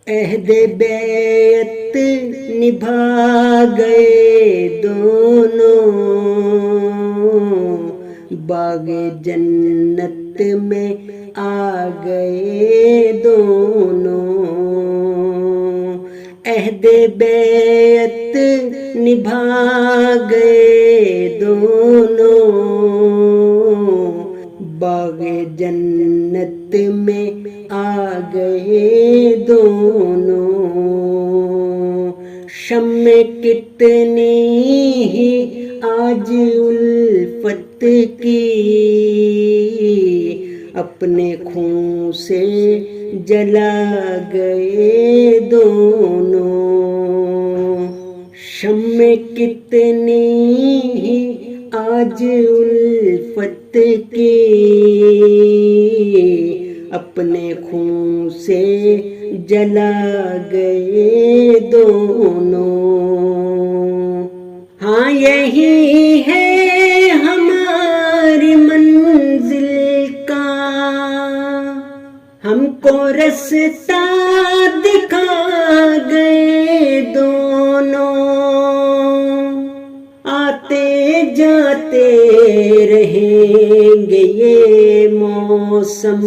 عہد بیعت نبھا گئے دونوں، باغ جنت میں آ گئے دونوں۔ عہد بیعت نبھا گئے دونوں، باغ جنت میں آ گئے دونوں۔ شمع کتنی ہی آج الفت کی، اپنے خون سے جلا گئے دونوں۔ شمع کتنی ہی آج الفت کی، اپنے خون سے جلا گئے دونوں۔ ہاں یہی ہے ہماری منزل کا، ہم کو رستہ دکھا گئے دونوں، آتے جاتے رہیں گے یہ موسم،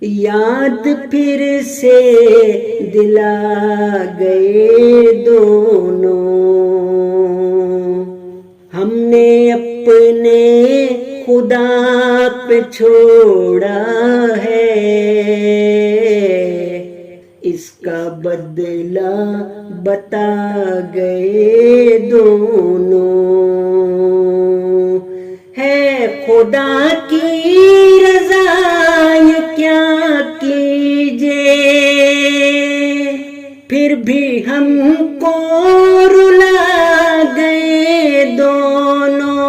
یاد پھر سے دلا گئے دونوں۔ ہم نے اپنے خدا پہ چھوڑا ہے، اس کا بدلہ بتا گئے دونوں۔ ہے خدا کی رضا یہ کیا کیجے، پھر بھی ہم کو رلا گئے دونوں۔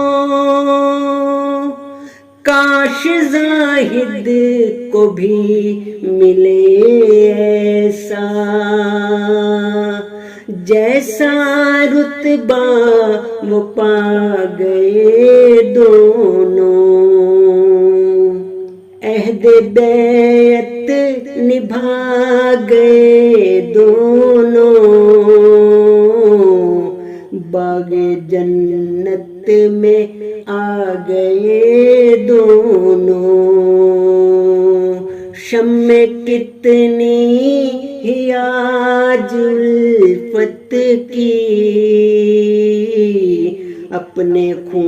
کاش زاہد کو بھی ملے ایسا، جیسا رتبہ وہ پا گئے دونوں۔ عہد بیعت نبھا گئے دونوں، باغ جنت میں آ گئے دونوں۔ شمع کتنی ہی آج الفت کی، اپنے خون